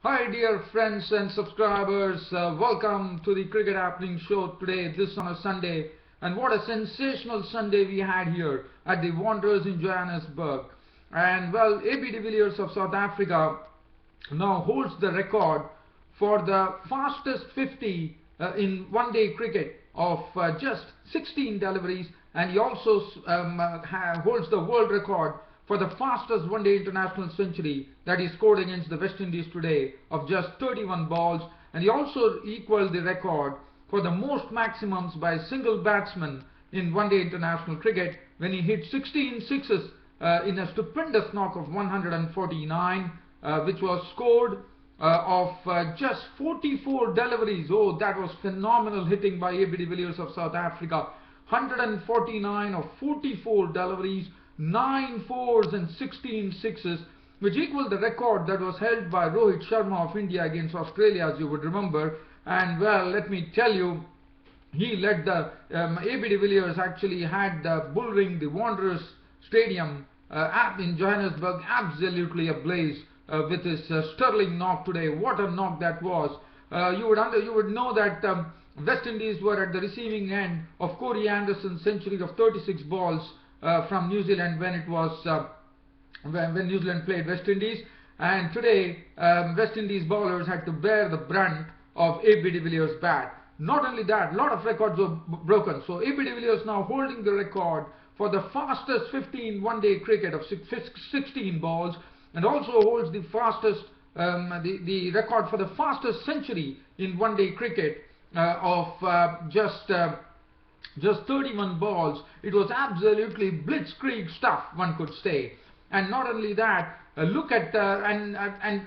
Hi dear friends and subscribers, welcome to the Cricket Happening Show today, this on a Sunday. And what a sensational Sunday we had here at the Wanderers in Johannesburg. And well, AB de Villers of South Africa now holds the record for the fastest 50 in one-day cricket of just 16 deliveries, and he also holds the world record for the fastest one-day international century that he scored against the West Indies today of just 31 balls, and he also equaled the record for the most maximums by a single batsman in one-day international cricket when he hit 16 sixes in a stupendous knock of 149, which was scored of just 44 deliveries. Oh, that was phenomenal hitting by AB de Villiers of South Africa. 149 of 44 deliveries, 9 fours and 16 sixes, which equaled the record that was held by Rohit Sharma of India against Australia, as you would remember. And well, let me tell you, he led the AB de Villiers actually had the Bullring, the Wanderers Stadium in Johannesburg, absolutely ablaze with his sterling knock today. What a knock that was! You would know that West Indies were at the receiving end of Corey Anderson's century of 36 balls from New Zealand when it was when New Zealand played West Indies, and today West Indies bowlers had to bear the brunt of AB de Villiers' bat. Not only that, a lot of records were broken. So AB de Villiers now holding the record for the fastest 15 one-day cricket of 16 balls, and also holds the fastest the record for the fastest century in one-day cricket of just 31 balls. It was absolutely blitzkrieg stuff, one could say. And not only that, look at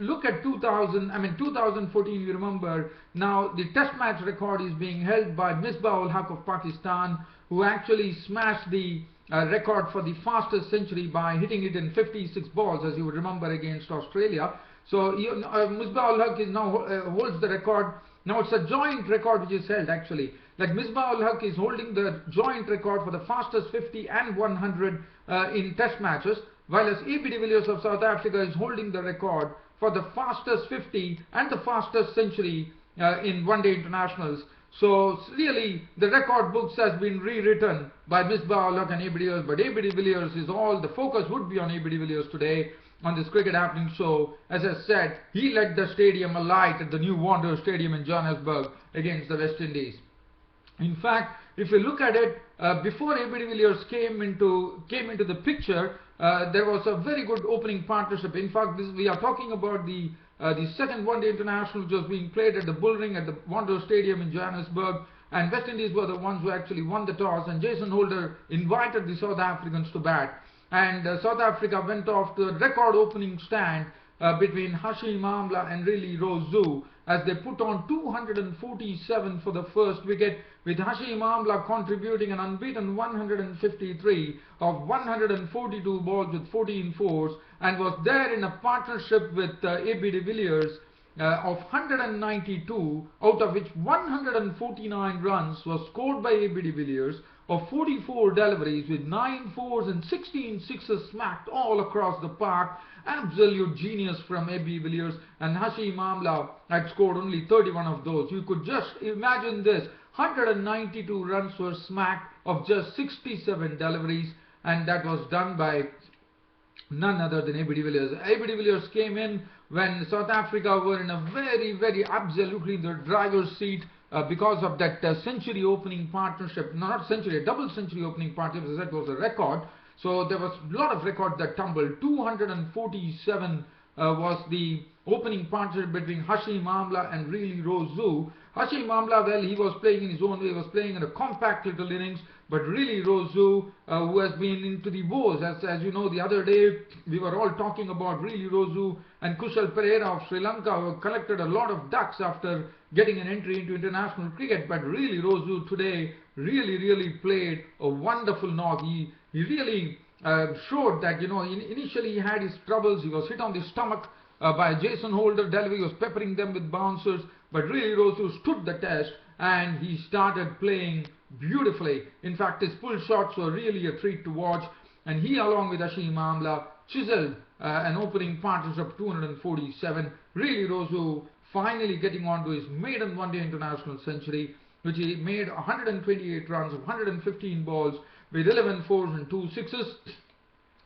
look at 2014. You remember now the Test match record is being held by Misbah-ul Haq of Pakistan, who actually smashed the record for the fastest century by hitting it in 56 balls, as you would remember, against Australia. So Misbah-ul Haq is now holds the record. Now it's a joint record which is held actually. Like Misbah-ul Haq is holding the joint record for the fastest 50 and 100 in Test matches, while as AB de Villiers of South Africa is holding the record for the fastest 50 and the fastest century in one-day internationals. So really, the record books has been rewritten by Misbah-ul Haq and AB de Villiers, but AB de Villiers is all the focus would be on AB de Villiers today on this Cricket Happening Show. As I said, he led the stadium alight at the new Wanderers Stadium in Johannesburg against the West Indies. In fact, if you look at it, before AB de Villiers came into the picture, there was a very good opening partnership. In fact, we are talking about the second one-day international which was being played at the Bullring at the Wanderers Stadium in Johannesburg, and West Indies were the ones who actually won the toss, and Jason Holder invited the South Africans to bat, and South Africa went off to a record opening stand between Hashim Amla and really Rozu, as they put on 247 for the first wicket, with Hashim Amla contributing an unbeaten 153 of 142 balls with 14 fours, and was there in a partnership with AB de Villiers of 192, out of which 149 runs was scored by AB de Villiers of 44 deliveries with 9 fours and 16 sixes smacked all across the park. Absolute genius from AB de Villiers, and Hashim Amla had scored only 31 of those. You could just imagine this: 192 runs were smacked of just 67 deliveries, and that was done by none other than AB de Villiers. AB de Villiers came in when South Africa were in a very absolutely in the driver's seat because of that century opening partnership. No, not century, a double century opening partnership. As that was a record. So there was a lot of records that tumbled. 247 was the opening partnership between Hashim Amla and really Rozu. Hashim Amla, well, he was playing in his own way. He was playing in a compact little innings. But really Rozu, who has been into the woes, as you know, the other day we were all talking about really Rozu and Kushal Perera of Sri Lanka, who collected a lot of ducks after getting an entry into international cricket. But really Rozu today really played a wonderful knock. He really showed that, you know, initially he had his troubles. He was hit on the stomach by Jason Holder. Delhi was peppering them with bouncers, but really Rozu stood the test and he started playing beautifully. In fact, his pull shots were really a treat to watch, and he, along with Hashim Amla, chiseled an opening partnership of 247. Really Rosu finally getting on to his maiden one-day international century, which he made 128 runs of 115 balls with 11 fours and 2 sixes.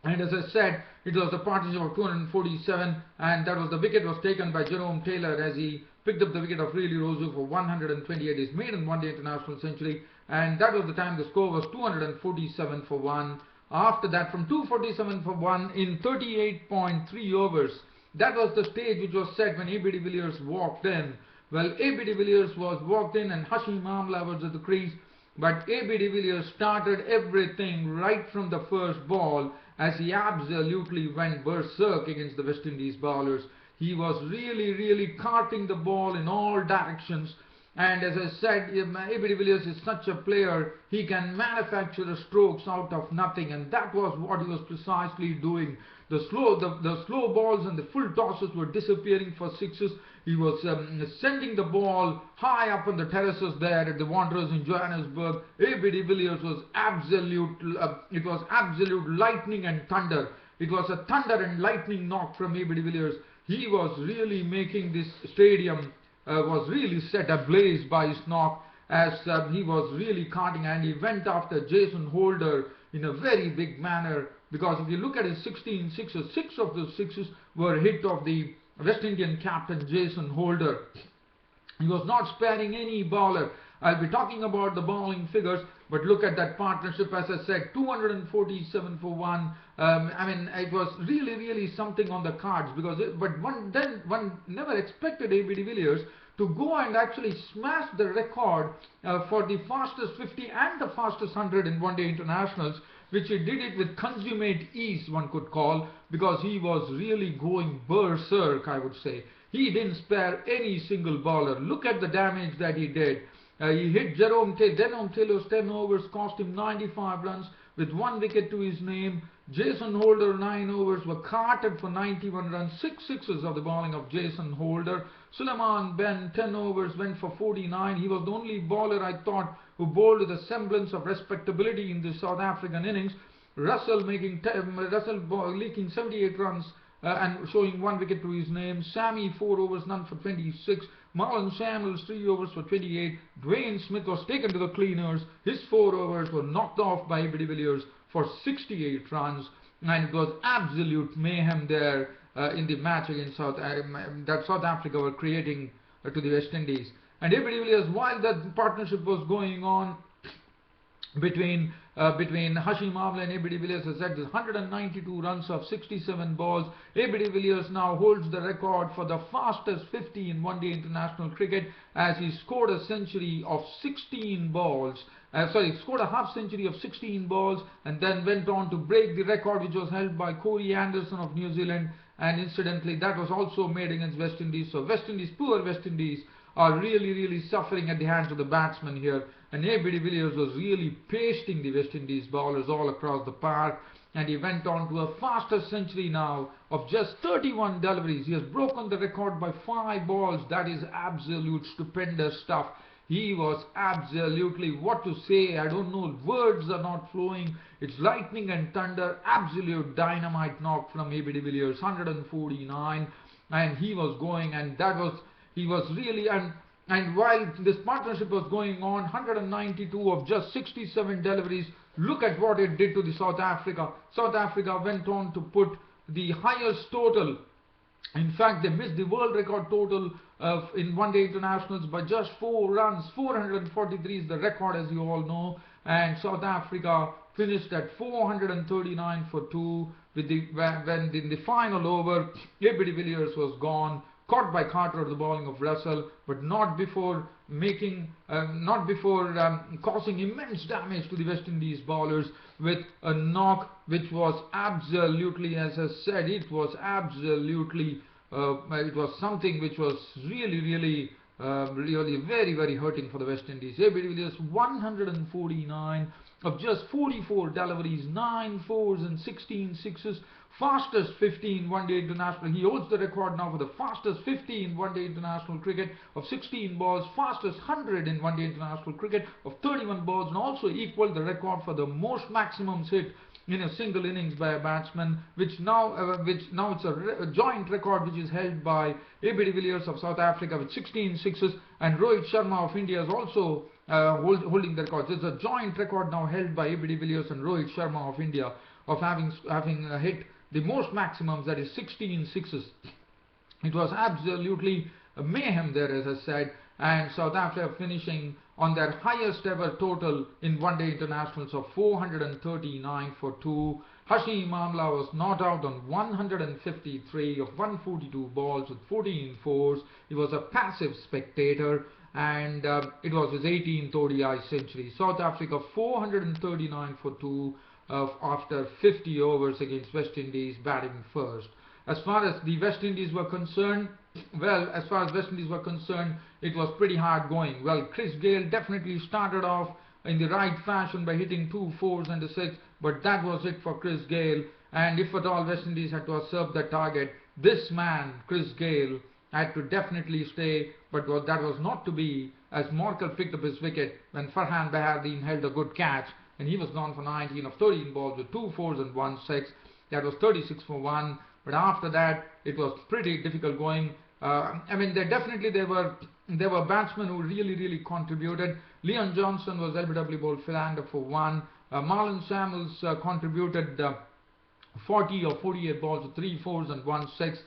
And as I said, it was the partnership of 247, and that was the wicket was taken by Jerome Taylor as he picked up the wicket of Really Rosu for 128, his maiden one-day international century, and that was the time the score was 247 for 1. After that, from 247 for 1 in 38.3 overs, that was the stage which was set when AB de Villers walked in. Well, AB de Villers was walked in and Hashim Amla was at the crease, but AB de Villers started everything right from the first ball as he absolutely went berserk against the West Indies bowlers. He was really carting the ball in all directions, and as I said, AB de Villers is such a player, he can manufacture the strokes out of nothing, and that was what he was precisely doing. The slow balls and the full tosses were disappearing for sixes. He was sending the ball high up on the terraces there at the Wanderers in Johannesburg. AB de Villers was it was absolute lightning and thunder. It was a thunder and lightning knock from AB de Villers. He was really making this stadium was really set ablaze by his knock, as he was really carting, and he went after Jason Holder in a very big manner, because if you look at his 16 sixes, 6 of those sixes were hit of the West Indian captain Jason Holder. He was not sparing any bowler. I'll be talking about the bowling figures, but look at that partnership. As I said, 247 for 1. I mean, it was really something on the cards, because one never expected AB de Villers to go and actually smash the record for the fastest 50 and the fastest 100 in one-day internationals, which he did it with consummate ease, one could call, because he was really going berserk, I would say. He didn't spare any single bowler. Look at the damage that he did. He hit Jerome Taylor's 10 overs, cost him 95 runs with 1 wicket to his name. Jason Holder 9 overs were carted for 91 runs, 6 sixes of the bowling of Jason Holder. Suleiman Ben 10 overs went for 49. He was the only bowler, I thought, who bowled with a semblance of respectability in the South African innings. Russell leaking 78 runs and showing 1 wicket to his name. Sammy 4 overs, none for 26. Marlon Samuels 3 overs for 28. Dwayne Smith was taken to the cleaners. His 4 overs were knocked off by AB de Villers for 68 runs, and it was absolute mayhem there in the match against South Africa were creating to the West Indies. And AB de Villers, while that partnership was going on between Hashim Amla and AB de Villers, has had 192 runs of 67 balls. AB de Villers now holds the record for the fastest 50 in one-day international cricket, as he scored a century of 16 balls. Scored a half century of 16 balls, and then went on to break the record which was held by Corey Anderson of New Zealand, and incidentally that was also made against West Indies. So West Indies, poor West Indies, are really suffering at the hands of the batsmen here, and AB de Villers was really pasting the West Indies bowlers all across the park, and he went on to a fastest century now of just 31 deliveries. He has broken the record by 5 balls. That is absolute stupendous stuff. He was absolutely, what to say, I don't know, words are not flowing. It's lightning and thunder, absolute dynamite knock from AB de Villers, 149, and he was going, and he was really, and while this partnership was going on, 192 of just 67 deliveries, look at what it did to the South Africa. South Africa went on to put the highest total. In fact, they missed the world record total in one-day internationals by just 4 runs. 443 is the record, as you all know, and South Africa finished at 439 for 2 when in the final over, AB de Villers was gone, caught by Carter of the bowling of Russell, but not before causing immense damage to the West Indies bowlers with a knock which was absolutely, as I said, it was absolutely, it was something which was really very hurting for the West Indies. AB de Villers 149 of just 44 deliveries, 9 fours and 16 sixes, fastest 50 in one-day international. He holds the record now for the fastest 50 in one-day international cricket of 16 balls, fastest 100 in one-day international cricket of 31 balls, and also equaled the record for the most maximums hit in a single innings by a batsman, which now it's a joint record which is held by AB de Villers of South Africa with 16 sixes, and Rohit Sharma of India is also holding the record. So it's a joint record now held by AB de Villers and Rohit Sharma of India of having hit the most maximums, that is 16 sixes. It was absolutely a mayhem there, as I said, and South Africa finishing on their highest ever total in one-day internationals of 439 for 2. Hashim Amla was not out on 153 of 142 balls with 14 fours. He was a passive spectator, and it was his 18th ODI century. South Africa 439 for 2 after 50 overs against West Indies, batting first. As far as the West Indies were concerned, it was pretty hard going. Well, Chris Gayle definitely started off in the right fashion by hitting 2 fours and a 6, but that was it for Chris Gayle. And if at all West Indies had to have served the target, this man, Chris Gayle, had to definitely stay, but that was not to be, as Morkel picked up his wicket when Farhan Bahardeen held a good catch, and he was gone for 19 of 13 balls with 2 fours and 1 6. That was 36 for 1. But after that, it was pretty difficult going. I mean, there were batsmen who really contributed. Leon Johnson was LBW bowled Philander for 1. Marlon Samuels contributed 40 or 48 balls with 3 fours and 1 6.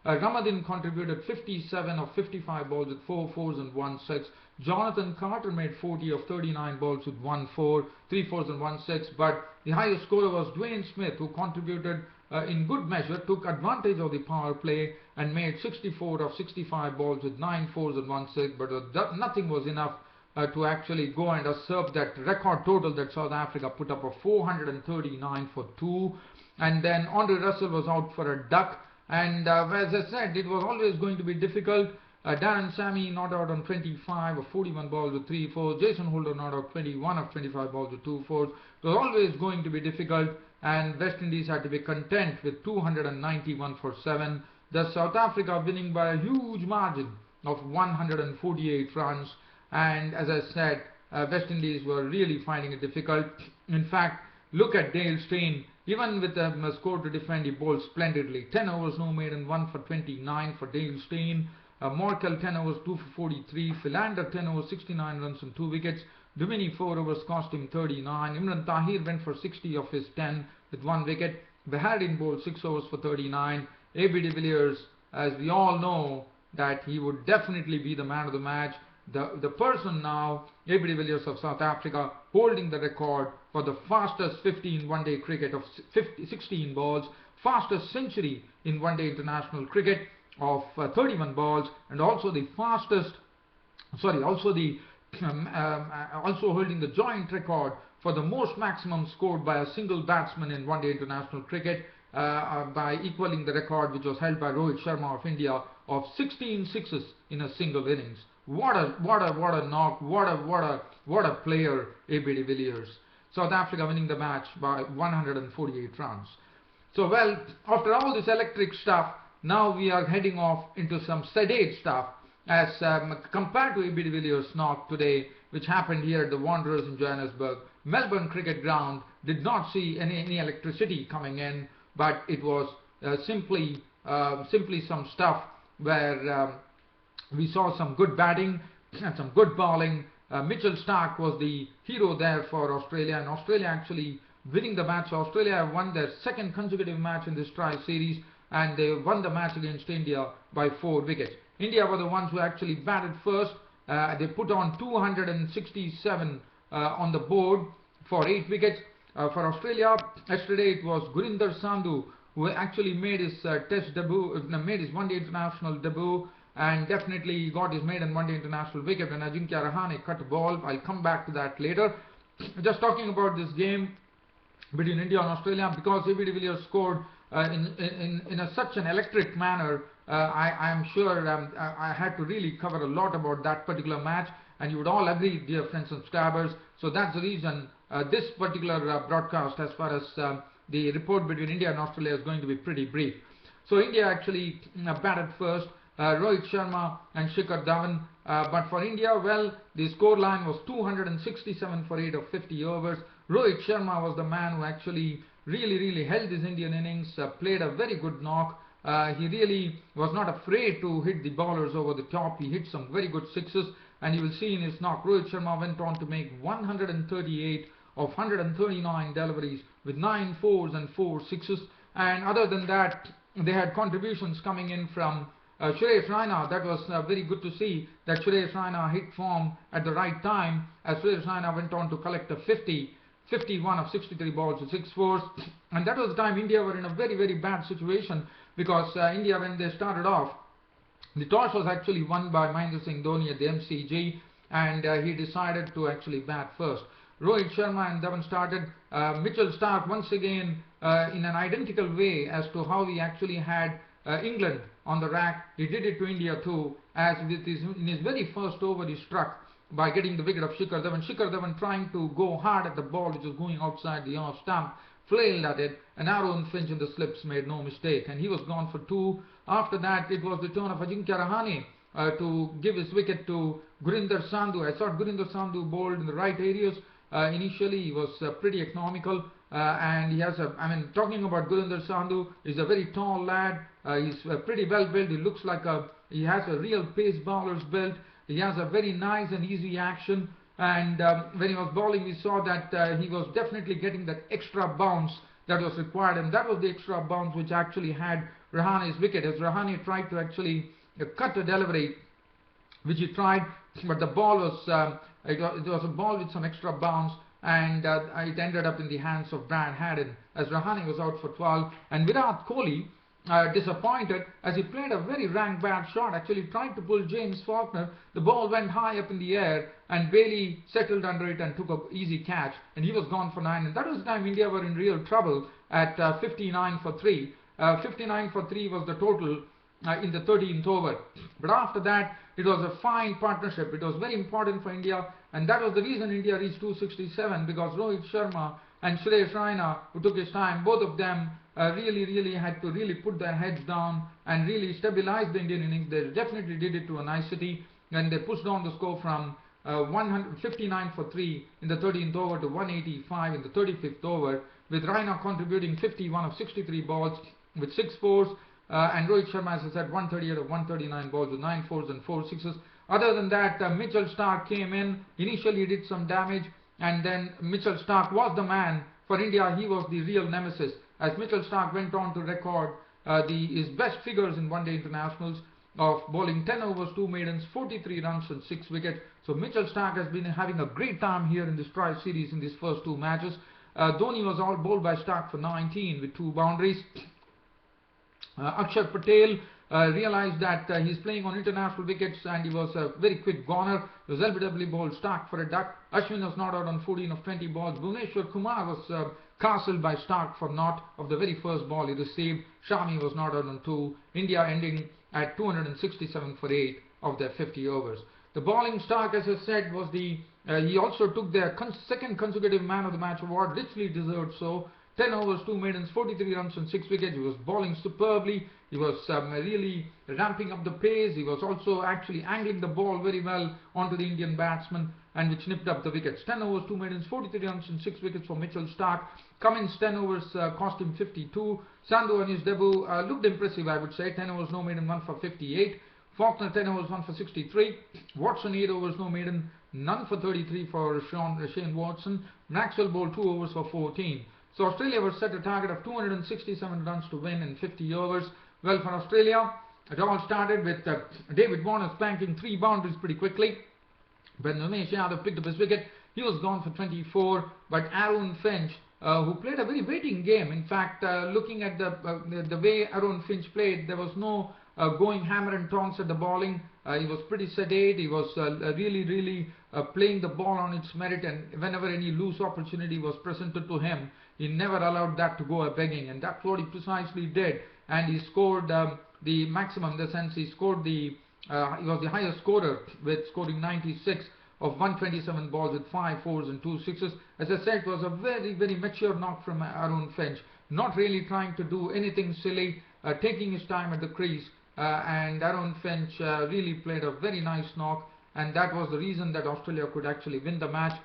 Ramadhin contributed 57 of 55 balls with 4 fours and 1 6. Jonathan Carter made 40 of 39 balls with 1 4, 3 fours and 1 6. But the highest scorer was Dwayne Smith, who contributed in good measure, took advantage of the power play and made 64 of 65 balls with 9 fours and 1 6. But nothing was enough to actually go and usurp that record total that South Africa put up of 439 for 2. And then Andre Russell was out for a duck. And as I said, it was always going to be difficult. Darren Sammy not out on 25 of 41 balls with 3 fours. Jason Holder not out 21 of 25 balls with 2 fours. It was always going to be difficult, and West Indies had to be content with 291 for 7. Thus South Africa winning by a huge margin of 148 runs. And as I said, West Indies were really finding it difficult. In fact, look at Dale Steyn. Even with a score to defend, he bowled splendidly. 10 overs, no maiden, 1 for 29 for Dale Steyn. Morkel 10 overs, 2 for 43. Philander 10 overs, 69 runs and 2 wickets. Dumini 4 overs cost him 39. Imran Tahir went for 60 of his 10 with 1 wicket. Bahardeen bowled 6 overs for 39. AB de Villers, as we all know, that he would definitely be the man of the match. The person now, AB de Villers of South Africa, holding the record for the fastest 50 in one-day cricket of 16 balls, fastest century in one-day international cricket of 31 balls, and also the fastest, also holding the joint record for the most maximum scored by a single batsman in one-day international cricket, by equaling the record which was held by Rohit Sharma of India of 16 sixes in a single innings. What a knock! What a player, AB de Villers. South Africa winning the match by 148 runs. So, well, after all this electric stuff, now we are heading off into some sedate stuff, as compared to AB de Villers' knock today, which happened here at the Wanderers in Johannesburg. Melbourne Cricket Ground did not see any electricity coming in, but it was simply some stuff where we saw some good batting and some good bowling. Mitchell Starc was the hero there for Australia, and Australia actually winning the match. Australia have won their second consecutive match in this tri-series, and they won the match against India by 4 wickets. India were the ones who actually batted first. They put on 267 on the board for 8 wickets. For Australia, yesterday it was Gurinder Sandhu who actually made his test debut, made his one-day international debut, and definitely got his maiden one-day international wicket when Ajinkya Rahane cut the ball. I'll come back to that later. Just talking about this game between India and Australia, because AB de Villers scored in such an electric manner, I am sure I had to really cover a lot about that particular match, and you would all agree, dear friends and subscribers. So that's the reason this particular broadcast, as far as the report between India and Australia is going to be pretty brief. So India actually batted first, Rohit Sharma and Shikhar Dhawan. But for India, well, the score line was 267 for 8 of 50 overs. Rohit Sharma was the man who actually really held his Indian innings, played a very good knock. He really was not afraid to hit the bowlers over the top. He hit some very good sixes, and you will see in his knock, Rohit Sharma went on to make 138 of 139 deliveries with 9 fours and 4 sixes. And other than that, they had contributions coming in from Suresh Raina. That was very good to see that Suresh Raina hit form at the right time, as Suresh Raina went on to collect a 51 of 63 balls with 6 fours. And that was the time India were in a very bad situation, because India, when they started off, the toss was actually won by Mahendra Singh Dhoni at the MCG, and he decided to actually bat first. Rohit Sharma and Dhawan started. Mitchell Starc once again in an identical way as to how he actually had England on the rack. He did it to India too, as in his very first over he struck by getting the wicket of Shikhar Dhawan. Shikhar Dhawan trying to go hard at the ball which was going outside the off stump, flailed at it, and Aaron Finch in the slips made no mistake, and he was gone for 2. After that, it was the turn of Ajinkya Rahane to give his wicket to Gurinder Sandhu. I thought Gurinder Sandhu bowled in the right areas. Initially he was pretty economical, and he has talking about Gurinder Sandhu, he's a very tall lad. He's pretty well built. He looks like he has a real pace bowler's build. He has a very nice and easy action, and when he was bowling, we saw that he was definitely getting that extra bounce that was required, and that was the extra bounce which actually had Rahane's wicket, as Rahane tried to actually cut the delivery, which he tried, but the ball was it was a ball with some extra bounce, and it ended up in the hands of Brad Haddin, as Rahane was out for 12. And Virat Kohli, disappointed, as he played a very rank bad shot, actually tried to pull James Faulkner. The ball went high up in the air, and Bailey settled under it and took an easy catch, and he was gone for 9. And that was the time India were in real trouble at 59 for 3. 59 for 3 was the total in the 13th over. But after that, it was a fine partnership. It was very important for India, and that was the reason India reached 267, because Rohit Sharma and Suresh Raina, who took his time, both of them really had to put their heads down and really stabilize the Indian innings. They definitely did it to a nicety, and they pushed down the score from 159 for 3 in the 13th over to 185 in the 35th over, with Raina contributing 51 of 63 balls with 6 fours, and Rohit Sharma, as I said, 138 of 139 balls with 9 fours and 4 sixes. Other than that, Mitchell Starc came in. Initially, he did some damage, and then Mitchell Starc was the man for India. He was the real nemesis, as Mitchell Starc went on to record his best figures in one-day internationals of bowling 10 overs, 2 maidens, 43 runs and 6 wickets. So Mitchell Starc has been having a great time here in this Tri series in these first 2 matches. Dhoni was all bowled by Starc for 19 with 2 boundaries. Akshar Patel realized that he's playing on international wickets, and he was a very quick goner. He was LBW bowled Starc for a duck. Ashwin was not out on 14 of 20 balls. Bhuvneshwar Kumar was castled by Starc for naught of the very first ball he received. Shami was not out on 2. India ending at 267 for 8 of their 50 overs. The bowling Starc, as I said, was he also took their second consecutive man of the match award, richly deserved so. 10 overs, 2 maidens, 43 runs and 6 wickets. He was bowling superbly. He was really ramping up the pace. He was also actually angling the ball very well onto the Indian batsman, and which nipped up the wickets. 10 overs, 2 maidens, 43 runs and 6 wickets for Mitchell Starc. Cummins 10 overs cost him 52. Sandhu on his debut looked impressive, I would say. 10 overs, no maiden, 1 for 58. Faulkner 10 overs, 1 for 63. Watson 8 overs, no maiden, none for 33 for Shane Watson. Maxwell bowled 2 overs for 14. So Australia was set a target of 267 runs to win in 50 overs. Well, for Australia, it all started with David Warner spanking 3 boundaries pretty quickly. When Umesh Yadav picked up his wicket, he was gone for 24. But Aaron Finch, who played a very waiting game. In fact, looking at the way Aaron Finch played, there was no going hammer and tongs at the bowling. He was pretty sedate. He was really playing the ball on its merit, and whenever any loose opportunity was presented to him, he never allowed that to go a begging, and that's what he precisely did. And he scored the maximum, in the sense he scored he was the highest scorer, with scoring 96 of 127 balls with 5 fours and 2 sixes. As I said, it was a very mature knock from Aaron Finch. not really trying to do anything silly, taking his time at the crease, and Aaron Finch really played a very nice knock, and that was the reason that Australia could actually win the match,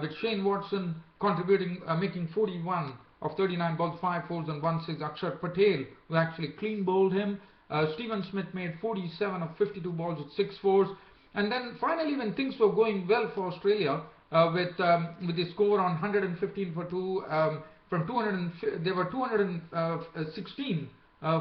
with Shane Watson contributing, making 41 of 39 balls, 5 fours and 1 6. Akshar Patel, who actually clean bowled him. Stephen Smith made 47 of 52 balls with 6 fours. And then finally, when things were going well for Australia, with the score on 115 for 2, from 200, they were 216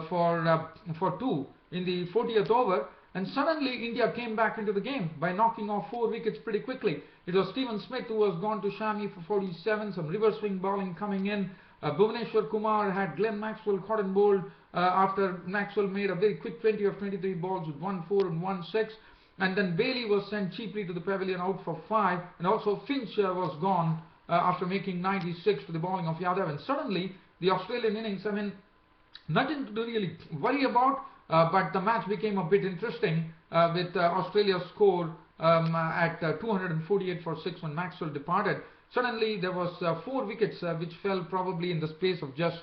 for 2 in the 40th over, and suddenly India came back into the game by knocking off 4 wickets pretty quickly. It was Stephen Smith who was gone to Shami for 47, some reverse swing bowling coming in. Bhuvaneshwar Kumar had Glenn Maxwell caught and bowled after Maxwell made a very quick 20 of 23 balls with 1 4 and 1 6. And then Bailey was sent cheaply to the pavilion out for 5, and also Finch was gone after making 96 to the bowling of Yadav. And suddenly the Australian innings, I mean, nothing to really worry about, but the match became a bit interesting with Australia's score at 248 for 6 when Maxwell departed. Suddenly there was 4 wickets which fell probably in the space of just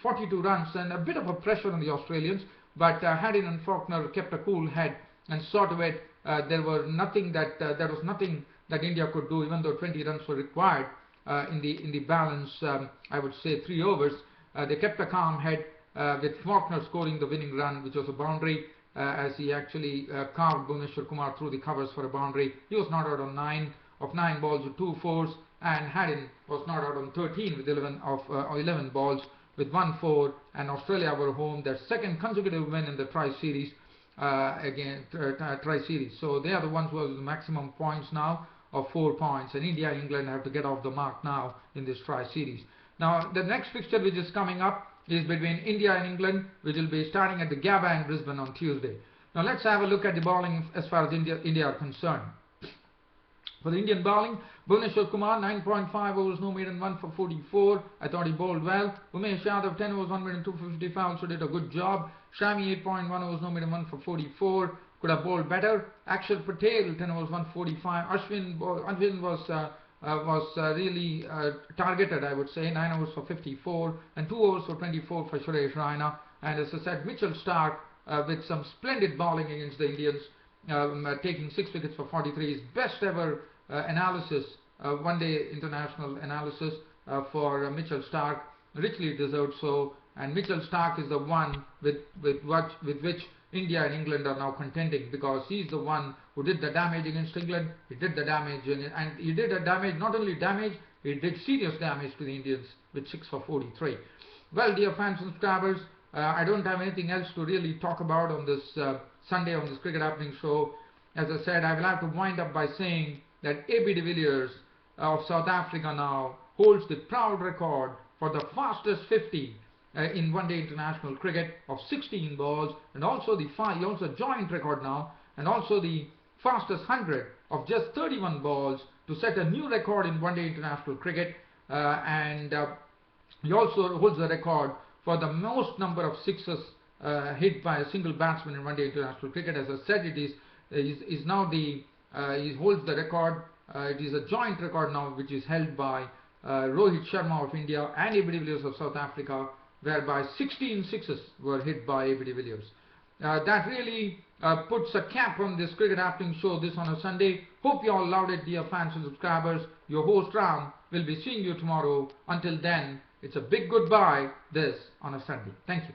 42 runs, and a bit of a pressure on the Australians, but Haddin and Faulkner kept a cool head and saw to it. There was nothing that India could do, even though 20 runs were required in the balance, I would say 3 overs. They kept a calm head, with Faulkner scoring the winning run, which was a boundary, as he actually carved Bhuvaneshwar Kumar through the covers for a boundary. He was not out on 9 of 9 balls with 2 fours, and Haddin was not out on 13 with 11 balls with 1 4, and Australia were home, their second consecutive win in the Tri-Series. Tri-Series. So they are the ones who have the maximum points now of 4 points, and India and England have to get off the mark now in this Tri-Series. Now the next fixture which is coming up is between India and England, which will be starting at the Gabba in Brisbane on Tuesday. Now let's have a look at the bowling as far as India are concerned. For the Indian bowling, Bhuvaneshwar Kumar 9.5 overs, no maiden, 1 for 44. I thought he bowled well. Umesh Yadav 10 overs, 1 maiden, 255, also did a good job. Shami 8.1 overs, no maiden, 1 for 44. Could have bowled better. Akshar Patel 10 overs, 145. Ashwin was really targeted, I would say. 9 overs for 54 and 2 overs for 24 for Suresh Raina. And as I said, Mitchell Starc with some splendid bowling against the Indians, taking 6 wickets for 43. His best ever analysis, one-day international analysis for Mitchell Starc, richly deserved so. And Mitchell Starc is the one with which India and England are now contending, because he's the one who did the damage against England. He did the damage, and he did a damage, not only damage, he did serious damage to the Indians with 6 for 43. Well, dear fans and subscribers, I don't have anything else to really talk about on this Sunday on this Cricket Happening show. As I said, I will have to wind up by saying that AB de Villers of South Africa now holds the proud record for the fastest 50 in one-day international cricket of 16 balls, and also he also a joint record now, and also the fastest 100 of just 31 balls to set a new record in one-day international cricket, and he also holds the record for the most number of sixes hit by a single batsman in one-day international cricket. As I said, it is now he holds the record. It is a joint record now, which is held by Rohit Sharma of India and AB de Villers of South Africa, whereby 16 sixes were hit by AB de Villers. That really puts a cap on this Cricket Happening show this on a Sunday. Hope you all loved it, dear fans and subscribers. Your host Ram will be seeing you tomorrow. Until then, it's a big goodbye this on a Sunday. Thank you.